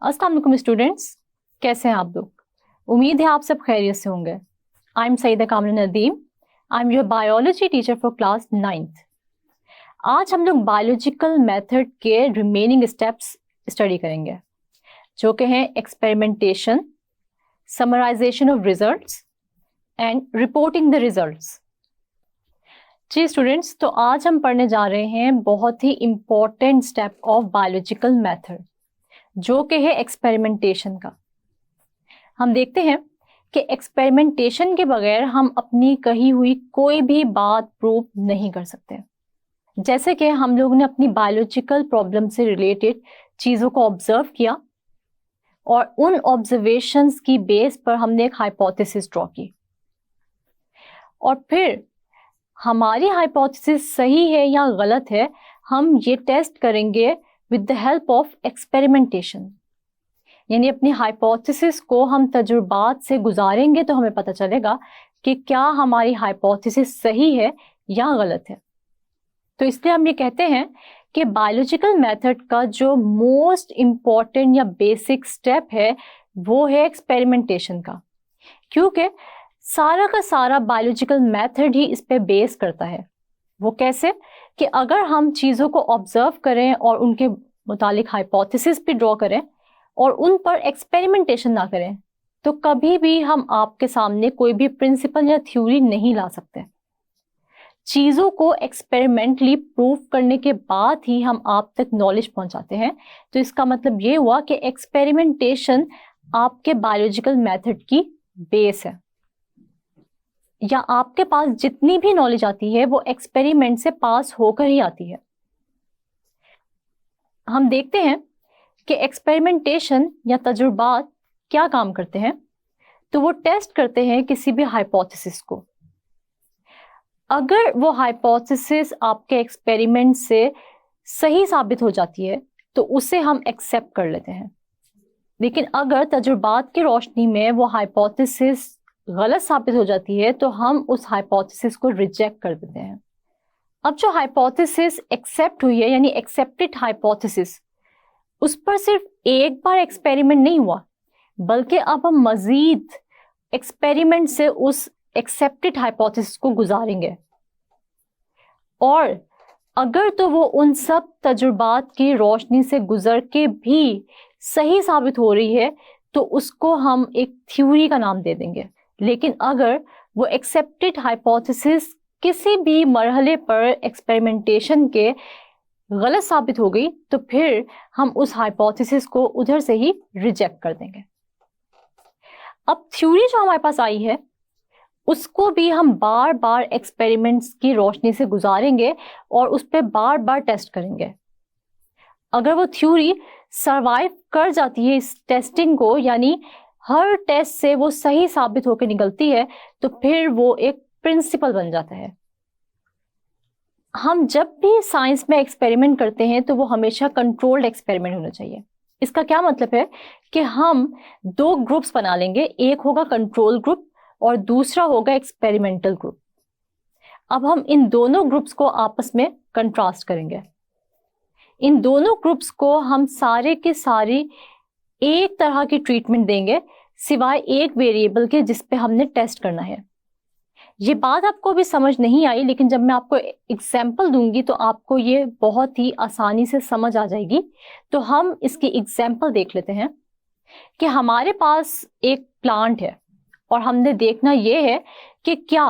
अस्सलाम वालेकुम स्टूडेंट्स, कैसे हैं आप लोग? उम्मीद है आप सब खैरियत से होंगे। I am Saeeda Kamra Nadeem. I am your biology teacher for class 9th। आज हम लोग बायोलॉजिकल मेथड के रिमेनिंग स्टेप्स स्टडी करेंगे, जो कि हैं experimentation, summarization of results and reporting the results. जी स्टूडेंट्स, तो आज हम पढ़ने जा रहे हैं बहुत ही important step of biological method, जो कि है एक्सपेरिमेंटेशन का। हम देखते हैं कि एक्सपेरिमेंटेशन के बगैर हम अपनी कही हुई कोई भी बात प्रूव नहीं कर सकते। जैसे कि हम लोगों ने अपनी बायोलॉजिकल प्रॉब्लम से रिलेटेड चीज़ों को ऑब्जर्व किया और उन ऑब्जर्वेशंस की बेस पर हमने एक हाइपोथेसिस ड्रॉ की, और फिर हमारी हाइपोथेसिस सही है या गलत है हम ये टेस्ट करेंगे with the help of experimentation. यानी अपनी हाइपोथेसिस को हम तजुर्बात से गुजारेंगे तो हमें पता चलेगा कि क्या हमारी हाइपोथेसिस सही है या गलत है। तो इसलिए हम ये कहते हैं कि बायोलॉजिकल मेथड का जो मोस्ट इम्पॉर्टेंट या बेसिक स्टेप है वो है एक्सपेरिमेंटेशन का, क्योंकि सारा का सारा बायोलॉजिकल मेथड ही इस पे बेस करता है। वो कैसे कि अगर हम चीज़ों को ऑब्जर्व करें और उनके मुतालिक हाइपोथेसिस भी ड्रॉ करें और उन पर एक्सपेरिमेंटेशन ना करें तो कभी भी हम आपके सामने कोई भी प्रिंसिपल या थ्योरी नहीं ला सकते। चीज़ों को एक्सपेरिमेंटली प्रूव करने के बाद ही हम आप तक नॉलेज पहुंचाते हैं। तो इसका मतलब ये हुआ कि एक्सपेरिमेंटेशन आपके बायोलॉजिकल मेथड की बेस है, या आपके पास जितनी भी नॉलेज आती है वो एक्सपेरिमेंट से पास होकर ही आती है। हम देखते हैं कि एक्सपेरिमेंटेशन या तजुर्बात क्या काम करते हैं। तो वो टेस्ट करते हैं किसी भी हाइपोथेसिस को। अगर वो हाइपोथेसिस आपके एक्सपेरिमेंट से सही साबित हो जाती है तो उसे हम एक्सेप्ट कर लेते हैं, लेकिन अगर तजुर्बात की रोशनी में वो हाइपोथेसिस गलत साबित हो जाती है तो हम उस हाइपोथेसिस को रिजेक्ट कर देते हैं। अब जो हाइपोथेसिस एक्सेप्ट हुई है यानी एक्सेप्टेड हाइपोथेसिस, उस पर सिर्फ एक बार एक्सपेरिमेंट नहीं हुआ, बल्कि अब हम मजीद एक्सपेरिमेंट से उस एक्सेप्टेड हाइपोथेसिस को गुजारेंगे, और अगर तो वो उन सब तजुर्बात की रोशनी से गुजर के भी सही साबित हो रही है तो उसको हम एक थ्योरी का नाम दे देंगे। लेकिन अगर वो एक्सेप्टेड हाइपोथेसिस किसी भी मरहले पर एक्सपेरिमेंटेशन के गलत साबित हो गई तो फिर हम उस हाइपोथेसिस को उधर से ही रिजेक्ट कर देंगे। अब थ्योरी जो हमारे पास आई है उसको भी हम बार बार एक्सपेरिमेंट्स की रोशनी से गुजारेंगे और उस पर बार बार टेस्ट करेंगे। अगर वो थ्योरी सरवाइव कर जाती है इस टेस्टिंग को, यानी हर टेस्ट से वो सही साबित होकर निकलती है, तो फिर वो एक प्रिंसिपल बन जाता है। हम जब भी साइंस में एक्सपेरिमेंट करते हैं तो वो हमेशा कंट्रोल्ड एक्सपेरिमेंट होना चाहिए। इसका क्या मतलब है कि हम दो ग्रुप्स बना लेंगे, एक होगा कंट्रोल ग्रुप और दूसरा होगा एक्सपेरिमेंटल ग्रुप। अब हम इन दोनों ग्रुप्स को आपस में कंट्रास्ट करेंगे। इन दोनों ग्रुप्स को हम सारे के सारे एक तरह की ट्रीटमेंट देंगे सिवाय एक वेरिएबल के जिस पे हमने टेस्ट करना है। ये बात आपको भी समझ नहीं आई, लेकिन जब मैं आपको एग्जाम्पल दूंगी तो आपको ये बहुत ही आसानी से समझ आ जाएगी। तो हम इसकी एग्जाम्पल देख लेते हैं कि हमारे पास एक प्लांट है और हमने देखना ये है कि क्या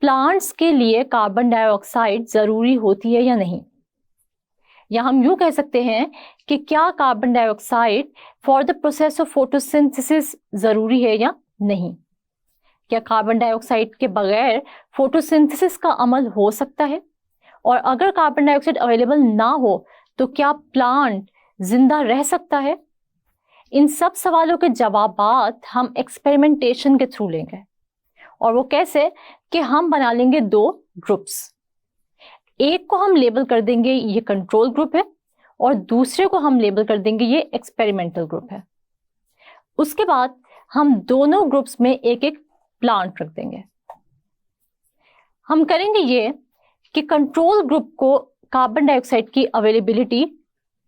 प्लांट्स के लिए कार्बन डाइऑक्साइड जरूरी होती है या नहीं, या हम यूं कह सकते हैं कि क्या carbon dioxide for the process of photosynthesis जरूरी है या नहीं। क्या कार्बन डाइऑक्साइड के बगैर फोटोसिंथेसिस का अमल हो सकता है, और अगर कार्बन डाइऑक्साइड अवेलेबल ना हो तो क्या प्लांट जिंदा रह सकता है। इन सब सवालों के जवाबात हम एक्सपेरिमेंटेशन के थ्रू लेंगे, और वो कैसे कि हम बना लेंगे दो ग्रुप्स। एक को हम लेबल कर देंगे ये कंट्रोल ग्रुप है और दूसरे को हम लेबल कर देंगे ये एक्सपेरिमेंटल ग्रुप है। उसके बाद हम दोनों ग्रुप्स में एक एक प्लांट रख देंगे। हम करेंगे ये कि कंट्रोल ग्रुप को कार्बन डाइऑक्साइड की अवेलेबिलिटी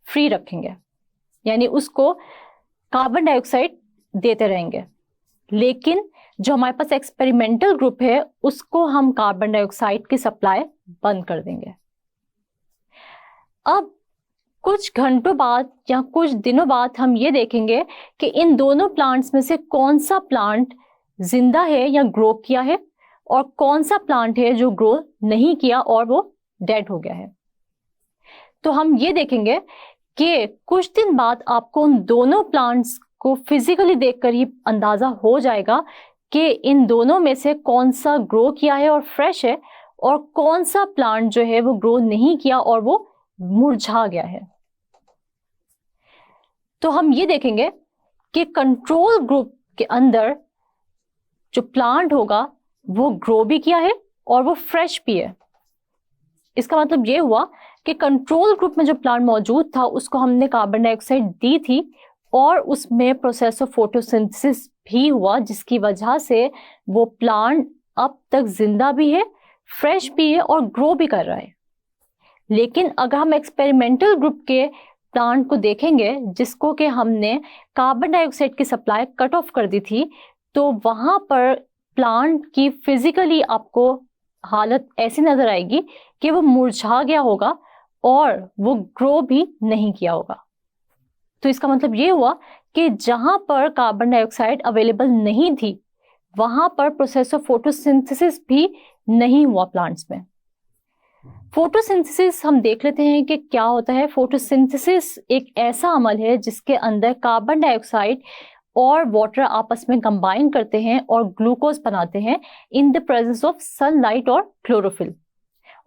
फ्री रखेंगे, यानी उसको कार्बन डाइऑक्साइड देते रहेंगे, लेकिन जो हमारे पास एक्सपेरिमेंटल ग्रुप है उसको हम कार्बन डाइऑक्साइड की सप्लाई बंद कर देंगे। अब कुछ घंटों बाद या कुछ दिनों बाद हम ये देखेंगे कि इन दोनों प्लांट्स में से कौन सा प्लांट जिंदा है या ग्रो किया है और कौन सा प्लांट है जो ग्रो नहीं किया और वो डेड हो गया है। तो हम ये देखेंगे कि कुछ दिन बाद आपको उन दोनों प्लांट्स को फिजिकली देखकर ही अंदाजा हो जाएगा कि इन दोनों में से कौन सा ग्रो किया है और फ्रेश है और कौन सा प्लांट जो है वो ग्रो नहीं किया और वो मुरझा गया है। तो हम ये देखेंगे कि कंट्रोल ग्रुप के अंदर जो प्लांट होगा वो ग्रो भी किया है और वो फ्रेश भी है। इसका मतलब ये हुआ कि कंट्रोल ग्रुप में जो प्लांट मौजूद था उसको हमने कार्बन डाइऑक्साइड दी थी और उसमें प्रोसेस ऑफ फोटोसिंथेसिस भी हुआ, जिसकी वजह से वो प्लांट अब तक जिंदा भी है, फ्रेश भी है और ग्रो भी कर रहा है। लेकिन अगर हम एक्सपेरिमेंटल ग्रुप के प्लांट को देखेंगे जिसको कि हमने कार्बन डाइऑक्साइड की सप्लाई कट ऑफ कर दी थी, तो वहां पर प्लांट की फिजिकली आपको हालत ऐसी नजर आएगी कि वो मुरझा गया होगा और वो ग्रो भी नहीं किया होगा। तो इसका मतलब ये हुआ कि जहां पर कार्बन डाइऑक्साइड अवेलेबल नहीं थी वहां पर प्रोसेस ऑफ फोटोसिंथेसिस भी नहीं हुआ प्लांट्स में। फोटोसिंथेसिस हम देख लेते हैं कि क्या होता है। फोटोसिंथेसिस एक ऐसा अमल है जिसके अंदर कार्बन डाइऑक्साइड और वाटर आपस में कंबाइन करते हैं और ग्लूकोज बनाते हैं in the presence of sunlight और क्लोरोफिल।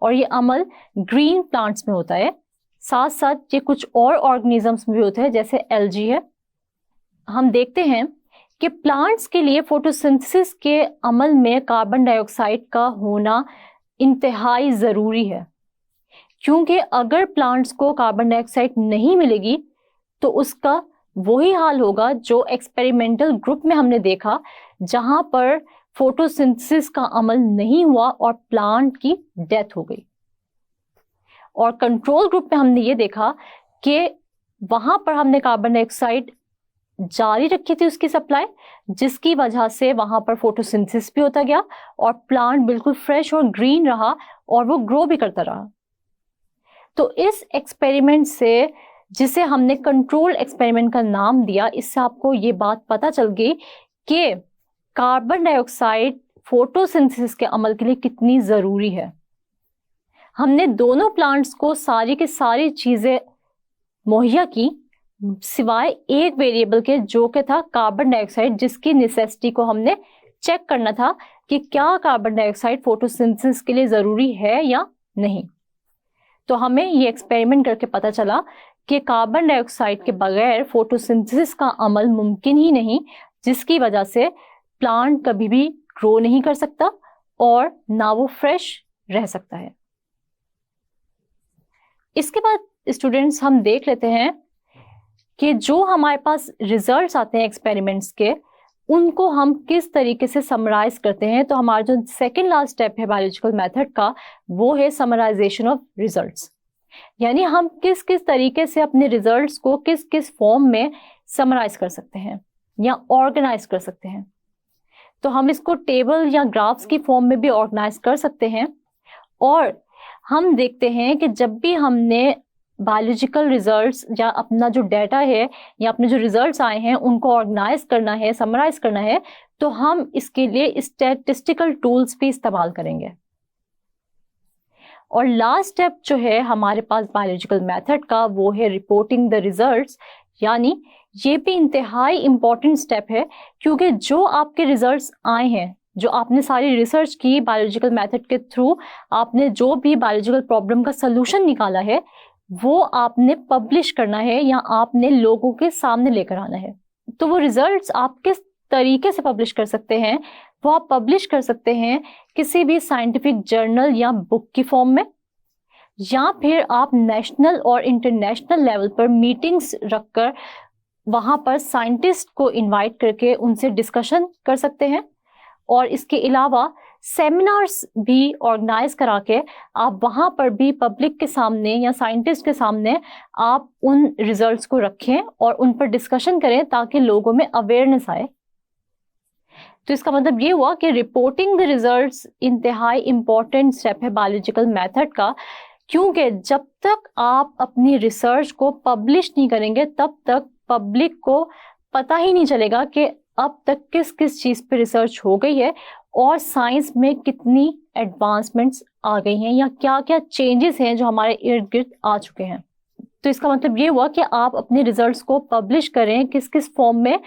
और ये अमल ग्रीन प्लांट्स में होता है, साथ साथ ये कुछ और ऑर्गेनिजम्स में भी होता है जैसे एल्गी है। हम देखते हैं कि प्लांट्स के लिए फोटोसिंथेसिस के अमल में कार्बन डाइऑक्साइड का होना इंतहाई जरूरी है, क्योंकि अगर प्लांट्स को कार्बन डाइऑक्साइड नहीं मिलेगी तो उसका वही हाल होगा जो एक्सपेरिमेंटल ग्रुप में हमने देखा, जहां पर फोटोसिंथेसिस का अमल नहीं हुआ और प्लांट की डेथ हो गई। और कंट्रोल ग्रुप में हमने ये देखा कि वहां पर हमने कार्बन डाइऑक्साइड जारी रखी थी उसकी सप्लाई, जिसकी वजह से वहां पर फोटोसिंथेसिस भी होता गया और प्लांट बिल्कुल फ्रेश और ग्रीन रहा और वो ग्रो भी करता रहा। तो इस एक्सपेरिमेंट से, जिसे हमने कंट्रोल एक्सपेरिमेंट का नाम दिया, इससे आपको ये बात पता चल गई कि कार्बन डाइऑक्साइड फोटोसिंथेसिस के अमल के लिए कितनी जरूरी है। हमने दोनों प्लांट्स को सारी की सारी चीजें मुहैया की सिवाय एक वेरिएबल के, जो कि था कार्बन डाइऑक्साइड, जिसकी नेसेसिटी को हमने चेक करना था कि क्या कार्बन डाइऑक्साइड फोटोसिंथेसिस के लिए जरूरी है या नहीं। तो हमें ये एक्सपेरिमेंट करके पता चला कि कार्बन डाइऑक्साइड के बगैर फोटोसिंथेसिस का अमल मुमकिन ही नहीं, जिसकी वजह से प्लांट कभी भी ग्रो नहीं कर सकता और ना वो फ्रेश रह सकता है। इसके बाद स्टूडेंट्स हम देख लेते हैं कि जो हमारे पास रिजल्ट्स आते हैं एक्सपेरिमेंट्स के, उनको हम किस तरीके से समराइज करते हैं। तो हमारा जो सेकेंड लास्ट स्टेप है बायोलॉजिकल मेथड का, वो है समराइजेशन ऑफ रिजल्ट्स। यानी हम किस किस तरीके से अपने रिजल्ट्स को किस किस फॉर्म में समराइज कर सकते हैं या ऑर्गेनाइज कर सकते हैं। तो हम इसको टेबल या ग्राफ्स की फॉर्म में भी ऑर्गेनाइज कर सकते हैं। और हम देखते हैं कि जब भी हमने बायोलॉजिकल रिजल्ट्स या अपना जो डाटा है या अपने जो रिजल्ट्स आए हैं उनको ऑर्गेनाइज करना है, समराइज करना है, तो हम इसके लिए स्टैटिस्टिकल टूल्स भी इस्तेमाल करेंगे। और लास्ट स्टेप जो है हमारे पास बायोलॉजिकल मेथड का, वो है रिपोर्टिंग द रिजल्ट्स। यानी ये भी इंतहाई इंपॉर्टेंट स्टेप है, क्योंकि जो आपके रिजल्ट्स आए हैं, जो आपने सारी रिसर्च की बायोलॉजिकल मेथड के थ्रू, आपने जो भी बायोलॉजिकल प्रॉब्लम का सलूशन निकाला है, वो आपने पब्लिश करना है या आपने लोगों के सामने लेकर आना है। तो वो रिजल्ट्स आप किस तरीके से पब्लिश कर सकते हैं, वो आप पब्लिश कर सकते हैं किसी भी साइंटिफिक जर्नल या बुक की फॉर्म में, या फिर आप नेशनल और इंटरनेशनल लेवल पर मीटिंग्स रखकर वहां पर साइंटिस्ट को इनवाइट करके उनसे डिस्कशन कर सकते हैं और इसके अलावा सेमिनार्स भी ऑर्गेनाइज करा के आप वहाँ पर भी पब्लिक के सामने या साइंटिस्ट के सामने आप उन रिजल्ट्स को रखें और उन पर डिस्कशन करें ताकि लोगों में अवेयरनेस आए। तो इसका मतलब ये हुआ कि रिपोर्टिंग द रिजल्ट्स इंतहाई इम्पोर्टेंट स्टेप है बायोलॉजिकल मेथड का, क्योंकि जब तक आप अपनी रिसर्च को पब्लिश नहीं करेंगे तब तक पब्लिक को पता ही नहीं चलेगा कि अब तक किस किस चीज़ पे रिसर्च हो गई है और साइंस में कितनी एडवांसमेंट्स आ गई हैं या क्या क्या चेंजेस हैं जो हमारे इर्द गिर्द आ चुके हैं। तो इसका मतलब ये हुआ कि आप अपने रिजल्ट्स को पब्लिश करें, किस किस फॉर्म में,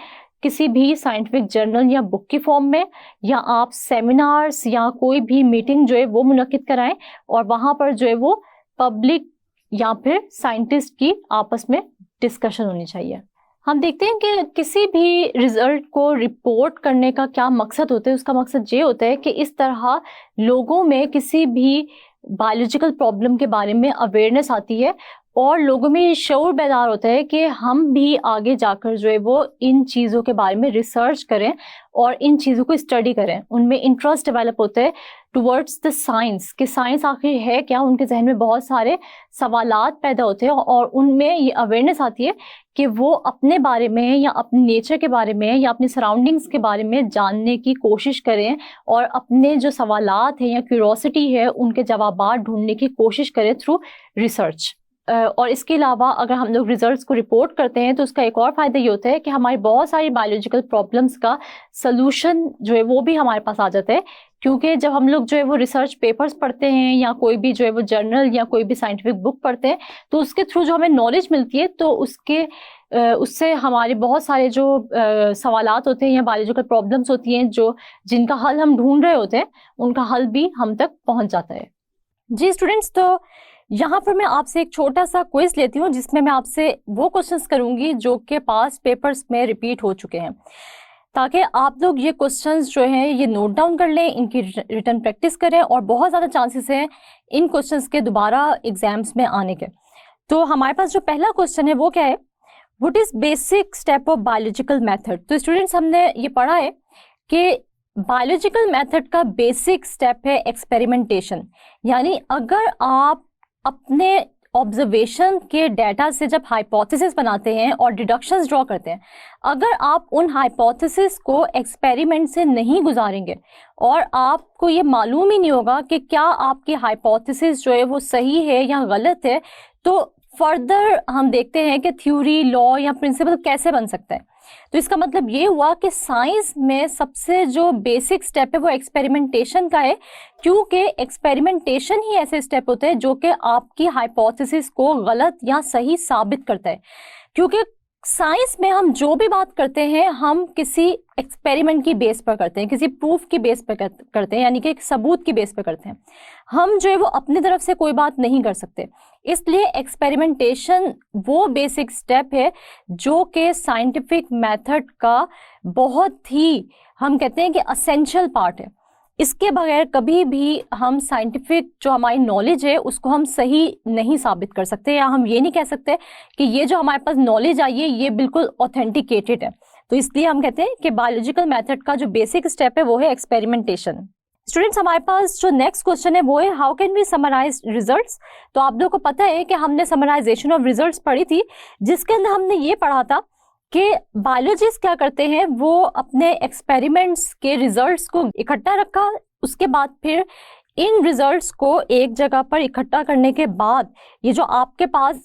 किसी भी साइंटिफिक जर्नल या बुक की फॉर्म में, या आप सेमिनार्स या कोई भी मीटिंग जो है वो मुनक्किद कराएं और वहाँ पर जो है वो पब्लिक या फिर साइंटिस्ट की आपस में डिस्कशन होनी चाहिए। हम देखते हैं कि किसी भी रिजल्ट को रिपोर्ट करने का क्या मकसद होता है। उसका मकसद ये होता है कि इस तरह लोगों में किसी भी बायोलॉजिकल प्रॉब्लम के बारे में अवेयरनेस आती है और लोगों में शऊर बेदार होता है कि हम भी आगे जाकर जो है वो इन चीज़ों के बारे में रिसर्च करें और इन चीज़ों को स्टडी करें। उनमें इंटरेस्ट डेवलप होता है टुवर्ड्स द साइंस, कि साइंस आखिर है क्या। उनके जहन में बहुत सारे सवालात पैदा होते हैं और उनमें ये अवेयरनेस आती है कि वो अपने बारे में या अपने नेचर के बारे में या अपनी सराउंडिंग्स के बारे में जानने की कोशिश करें और अपने जो सवालात हैं या क्यूरोसिटी है उनके जवाबात ढूंढने की कोशिश करें थ्रू रिसर्च। और इसके अलावा अगर हम लोग रिजल्ट्स को रिपोर्ट करते हैं तो उसका एक और फ़ायदा ये होता है कि हमारी बहुत सारी बायोलॉजिकल प्रॉब्लम्स का सलूशन जो है वो भी हमारे पास आ जाता है, क्योंकि जब हम लोग जो है वो रिसर्च पेपर्स पढ़ते हैं या कोई भी जो है वो जर्नल या कोई भी साइंटिफिक बुक पढ़ते हैं तो उसके थ्रू जो हमें नॉलेज मिलती है तो उससे हमारे बहुत सारे जो सवालात होते हैं या बायोलॉजिकल प्रॉब्लम्स होती हैं जो जिनका हल हम ढूंढ रहे होते हैं उनका हल भी हम तक पहुँच जाता है। जी स्टूडेंट्स, तो यहाँ पर मैं आपसे एक छोटा सा क्विज लेती हूँ जिसमें मैं आपसे वो क्वेश्चंस करूँगी जो कि पास पेपर्स में रिपीट हो चुके हैं, ताकि आप लोग ये क्वेश्चंस जो हैं ये नोट डाउन कर लें, इनकी रिटन प्रैक्टिस करें और बहुत ज़्यादा चांसेस हैं इन क्वेश्चंस के दोबारा एग्जाम्स में आने के। तो हमारे पास जो पहला क्वेश्चन है वो क्या है, what is basic step of biological method. तो स्टूडेंट्स हमने ये पढ़ा है कि बायोलॉजिकल मेथड का बेसिक स्टेप है एक्सपेरिमेंटेशन, यानी अगर आप अपने ऑब्जर्वेशन के डाटा से जब हाइपोथेसिस बनाते हैं और डिडक्शंस ड्रॉ करते हैं, अगर आप उन हाइपोथेसिस को एक्सपेरिमेंट से नहीं गुजारेंगे और आपको ये मालूम ही नहीं होगा कि क्या आपकी हाइपोथेसिस जो है वो सही है या गलत है, तो फर्दर हम देखते हैं कि थ्योरी, लॉ या प्रिंसिपल कैसे बन सकता है। तो इसका मतलब ये हुआ कि साइंस में सबसे जो बेसिक स्टेप है वो एक्सपेरिमेंटेशन का है, क्योंकि एक्सपेरिमेंटेशन ही ऐसे स्टेप होते हैं जो कि आपकी हाइपोथेसिस को गलत या सही साबित करता है। क्योंकि साइंस में हम जो भी बात करते हैं हम किसी एक्सपेरिमेंट की बेस पर करते हैं, किसी प्रूफ की बेस पर करते हैं, यानी कि एक सबूत की बेस पर करते हैं। हम जो है वो अपनी तरफ से कोई बात नहीं कर सकते, इसलिए एक्सपेरिमेंटेशन वो बेसिक स्टेप है जो कि साइंटिफिक मेथड का बहुत ही, हम कहते हैं कि असेंशियल पार्ट है। इसके बगैर कभी भी हम साइंटिफिक जो हमारी नॉलेज है उसको हम सही नहीं साबित कर सकते, या हम ये नहीं कह सकते कि ये जो हमारे पास नॉलेज आई है ये बिल्कुल ऑथेंटिकेटेड है। तो इसलिए हम कहते हैं कि बायोलॉजिकल मेथड का जो बेसिक स्टेप है वो है एक्सपेरिमेंटेशन। स्टूडेंट्स, हमारे पास जो नेक्स्ट क्वेश्चन है वो है how can we summarise results. तो आप लोगों को पता है कि हमने समराइजेशन ऑफ रिजल्ट्स पढ़ी थी, जिसके अंदर हमने ये पढ़ा था कि बायोलॉजिस्ट क्या करते हैं, वो अपने एक्सपेरिमेंट्स के रिजल्ट्स को इकट्ठा रखा, उसके बाद फिर इन रिजल्ट्स को एक जगह पर इकट्ठा करने के बाद ये जो आपके पास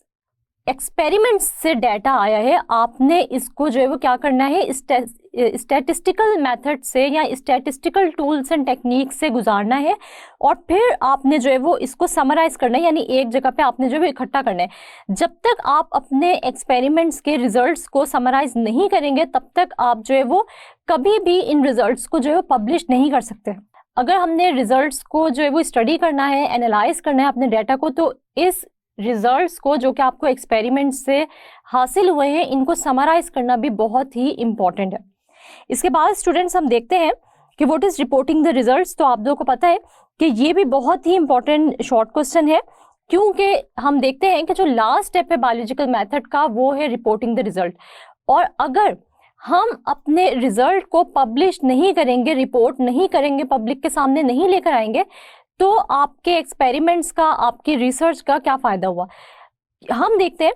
एक्सपेरिमेंट्स से डाटा आया है आपने इसको जो है वो क्या करना है, स्टैटिस्टिकल मेथड से या स्टैटिस्टिकल टूल्स एंड टेक्निक से गुजारना है और फिर आपने जो है वो इसको समराइज करना है, यानी एक जगह पे आपने जो है वो इकट्ठा करना है। जब तक आप अपने एक्सपेरिमेंट्स के रिजल्ट्स को समराइज नहीं करेंगे तब तक आप जो है वो कभी भी इन रिजल्ट्स को जो है वो पब्लिश नहीं कर सकते। अगर हमने रिजल्ट्स को जो है वो स्टडी करना है, एनालाइज करना है अपने डाटा को, तो इस रिजल्ट्स को जो कि आपको एक्सपेरिमेंट से हासिल हुए हैं इनको समराइज करना भी बहुत ही इम्पॉर्टेंट है। इसके बाद स्टूडेंट्स हम देखते हैं कि what is reporting the results. तो आप लोगों को पता है कि ये भी बहुत ही इम्पॉर्टेंट शॉर्ट क्वेश्चन है, क्योंकि हम देखते हैं कि जो लास्ट स्टेप है बायोलॉजिकल मेथड का वो है रिपोर्टिंग द रिजल्ट। और अगर हम अपने रिजल्ट को पब्लिश नहीं करेंगे, रिपोर्ट नहीं करेंगे, पब्लिक के सामने नहीं लेकर आएंगे, तो आपके एक्सपेरिमेंट्स का, आपकी रिसर्च का क्या फायदा हुआ। हम देखते हैं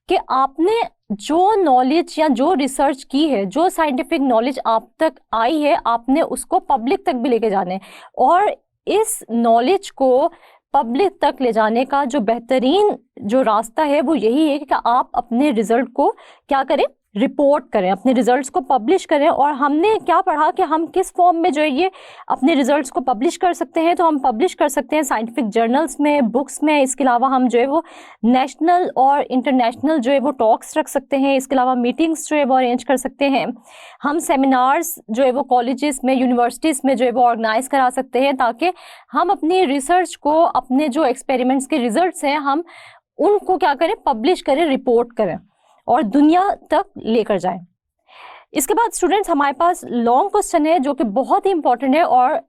कि आपने जो नॉलेज या जो रिसर्च की है, जो साइंटिफिक नॉलेज आप तक आई है, आपने उसको पब्लिक तक भी लेके जाना है। और इस नॉलेज को पब्लिक तक ले जाने का जो बेहतरीन जो रास्ता है वो यही है कि आप अपने रिजल्ट को क्या करें, रिपोर्ट करें, अपने रिजल्ट्स को पब्लिश करें। और हमने क्या पढ़ा कि हम किस फॉर्म में जो है ये अपने रिजल्ट्स को पब्लिश कर सकते हैं। तो हम पब्लिश कर सकते हैं साइंटिफिक जर्नल्स में, बुक्स में। इसके अलावा हम जो है वो नेशनल और इंटरनेशनल जो है वो टॉक्स रख सकते हैं। इसके अलावा मीटिंग्स जो है वो अरेंज कर सकते हैं। हम सेमिनार्स जो है वो कॉलेजेस में, यूनिवर्सिटीज़ में जो है वो ऑर्गेनाइज करा सकते हैं, ताकि हम अपनी रिसर्च को, अपने जो एक्सपेरिमेंट्स के रिजल्ट्स हैं, हम उनको क्या करें, पब्लिश करें, रिपोर्ट करें और दुनिया तक लेकर जाएं। इसके बाद स्टूडेंट्स हमारे पास लॉन्ग क्वेश्चन है जो कि बहुत ही इंपॉर्टेंट है, और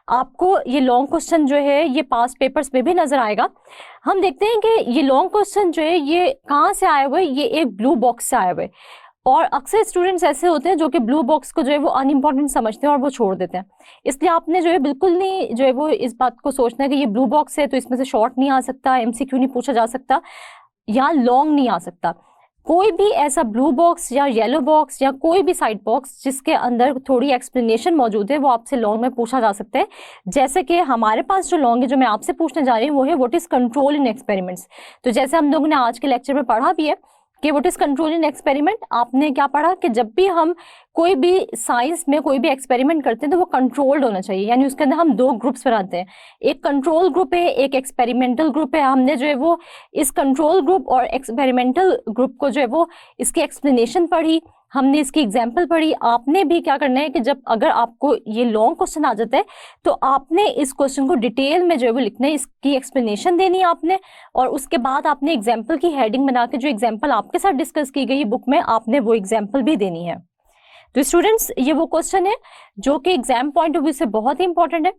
आपको ये लॉन्ग क्वेश्चन जो है ये पास्ट पेपर्स में भी नजर आएगा। हम देखते हैं कि ये लॉन्ग क्वेश्चन जो है ये कहाँ से आए हुए, ये एक ब्लू बॉक्स से आए हुए। और अक्सर स्टूडेंट्स ऐसे होते हैं जो कि ब्लू बॉक्स को जो है वो अनइम्पॉर्टेंट समझते हैं और वो छोड़ देते हैं। इसलिए आपने जो है बिल्कुल नहीं जो है वो इस बात को सोचना है कि ये ब्लू बॉक्स है तो इसमें से शॉर्ट नहीं आ सकता, एमसीक्यू नहीं पूछा जा सकता, या लॉन्ग नहीं आ सकता। कोई भी ऐसा ब्लू बॉक्स या येलो बॉक्स या कोई भी साइड बॉक्स जिसके अंदर थोड़ी एक्सप्लेनेशन मौजूद है वो आपसे लॉन्ग में पूछा जा सकता है। जैसे कि हमारे पास जो लॉन्ग है जो मैं आपसे पूछने जा रही हूँ वो है what is control in experiments. तो जैसे हम लोगों ने आज के लेक्चर में पढ़ा भी है कि what is control in experiment, आपने क्या पढ़ा कि जब भी हम कोई भी साइंस में कोई भी एक्सपेरिमेंट करते हैं तो वो कंट्रोल्ड होना चाहिए। यानी उसके अंदर हम दो ग्रुप्स बनाते हैं, एक कंट्रोल ग्रुप है, एक एक्सपेरिमेंटल ग्रुप है। हमने जो है वो इस कंट्रोल ग्रुप और एक्सपेरिमेंटल ग्रुप को जो है वो इसकी एक्सप्लेनेशन पढ़ी, हमने इसकी एग्जाम्पल पढ़ी। आपने भी क्या करना है कि जब अगर आपको ये लॉन्ग क्वेश्चन आ जाता है तो आपने इस क्वेश्चन को डिटेल में जो है वो लिखना है, इसकी एक्सप्लेनेशन देनी है आपने, और उसके बाद आपने एग्जाम्पल की हेडिंग बना के जो एग्जाम्पल आपके साथ डिस्कस की गई बुक में आपने वो एग्जाम्पल भी देनी है। तो स्टूडेंट्स ये वो क्वेश्चन है जो कि एग्जाम पॉइंट ऑफ व्यू से बहुत ही इंपॉर्टेंट है।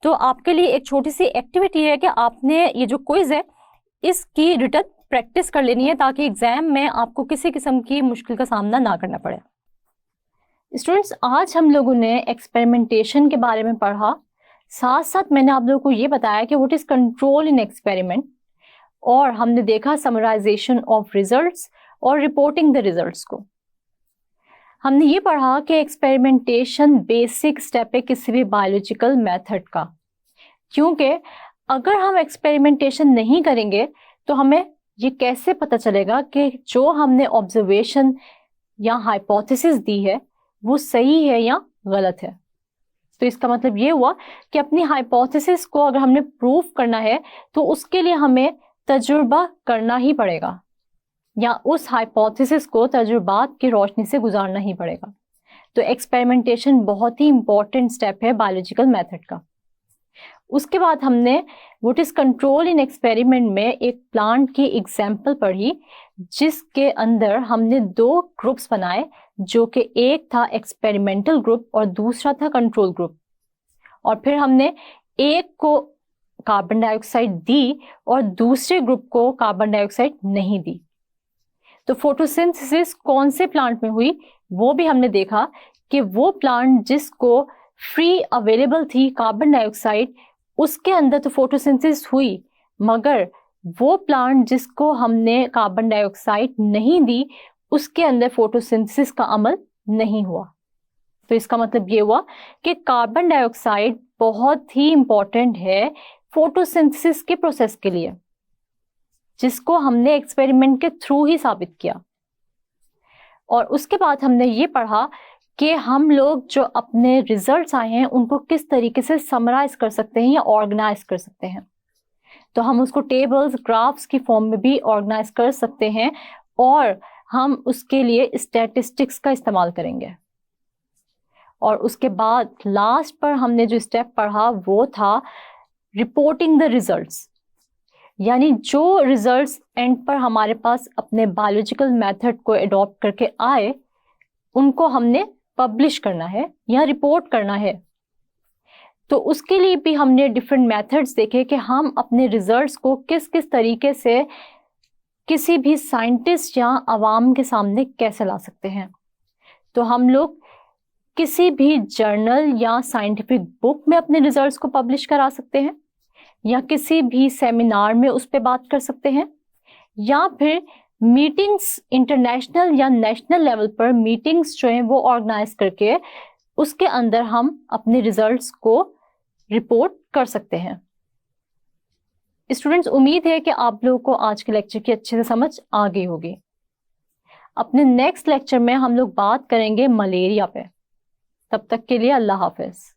तो आपके लिए एक छोटी सी एक्टिविटी है कि आपने ये जो क्विज है इसकी रिटन प्रैक्टिस कर लेनी है ताकि एग्जाम में आपको किसी किस्म की मुश्किल का सामना ना करना पड़े। स्टूडेंट्स आज हम लोगों ने एक्सपेरिमेंटेशन के बारे में पढ़ा, साथ साथ मैंने आप लोगों को ये बताया कि what is control in experiment, और हमने देखा समराइजेशन ऑफ रिजल्ट्स और रिपोर्टिंग द रिजल्ट्स को। हमने ये पढ़ा कि एक्सपेरिमेंटेशन बेसिक स्टेप है किसी भी बायोलॉजिकल मेथड का, क्योंकि अगर हम एक्सपेरिमेंटेशन नहीं करेंगे तो हमें ये कैसे पता चलेगा कि जो हमने ऑब्जर्वेशन या हाइपोथेसिस दी है वो सही है या गलत है। तो इसका मतलब ये हुआ कि अपनी हाइपोथेसिस को अगर हमने प्रूव करना है तो उसके लिए हमें तजुर्बा करना ही पड़ेगा, या उस हाइपोथेसिस को तजुर्बात की रोशनी से गुजारना ही पड़ेगा। तो एक्सपेरिमेंटेशन बहुत ही इंपॉर्टेंट स्टेप है बायोलॉजिकल मेथड का। उसके बाद हमने what is control in experiment में एक प्लांट की एग्जाम्पल पढ़ी जिसके अंदर हमने दो ग्रुप्स बनाए, जो कि एक था एक्सपेरिमेंटल ग्रुप और दूसरा था कंट्रोल ग्रुप। और फिर हमने एक को कार्बन डाइऑक्साइड दी और दूसरे ग्रुप को कार्बन डाइऑक्साइड नहीं दी। तो फोटोसिंथेसिस कौन से प्लांट में हुई वो भी हमने देखा कि वो प्लांट जिसको फ्री अवेलेबल थी कार्बन डाइऑक्साइड उसके अंदर तो फोटोसिंथेसिस हुई, मगर वो प्लांट जिसको हमने कार्बन डाइऑक्साइड नहीं दी उसके अंदर फोटोसिंथेसिस का अमल नहीं हुआ। तो इसका मतलब ये हुआ कि कार्बन डाइऑक्साइड बहुत ही इंपॉर्टेंट है फोटोसिंथेसिस के प्रोसेस के लिए, जिसको हमने एक्सपेरिमेंट के थ्रू ही साबित किया। और उसके बाद हमने ये पढ़ा कि हम लोग जो अपने रिजल्ट्स आए हैं उनको किस तरीके से समराइज कर सकते हैं या ऑर्गेनाइज कर सकते हैं। तो हम उसको टेबल्स, ग्राफ्स की फॉर्म में भी ऑर्गेनाइज कर सकते हैं, और हम उसके लिए स्टैटिस्टिक्स का इस्तेमाल करेंगे। और उसके बाद लास्ट पर हमने जो स्टेप पढ़ा वो था रिपोर्टिंग द रिजल्ट्स, यानी जो रिजल्ट्स एंड पर हमारे पास अपने बायोलॉजिकल मेथड को एडॉप्ट करके आए उनको हमने पब्लिश करना है या रिपोर्ट करना है। तो उसके लिए भी हमने डिफरेंट मेथड्स देखे कि हम अपने रिजल्ट्स को किस किस तरीके से किसी भी साइंटिस्ट या आवाम के सामने कैसे ला सकते हैं। तो हम लोग किसी भी जर्नल या साइंटिफिक बुक में अपने रिजल्ट्स को पब्लिश करा सकते हैं, या किसी भी सेमिनार में उस पर बात कर सकते हैं, या फिर मीटिंग्स इंटरनेशनल या नेशनल लेवल पर मीटिंग्स जो हैं वो ऑर्गेनाइज करके उसके अंदर हम अपने रिजल्ट्स को रिपोर्ट कर सकते हैं। स्टूडेंट्स, उम्मीद है कि आप लोगों को आज के लेक्चर की अच्छे से समझ आ गई होगी। अपने नेक्स्ट लेक्चर में हम लोग बात करेंगे मलेरिया पे। तब तक के लिए अल्लाह हाफिज।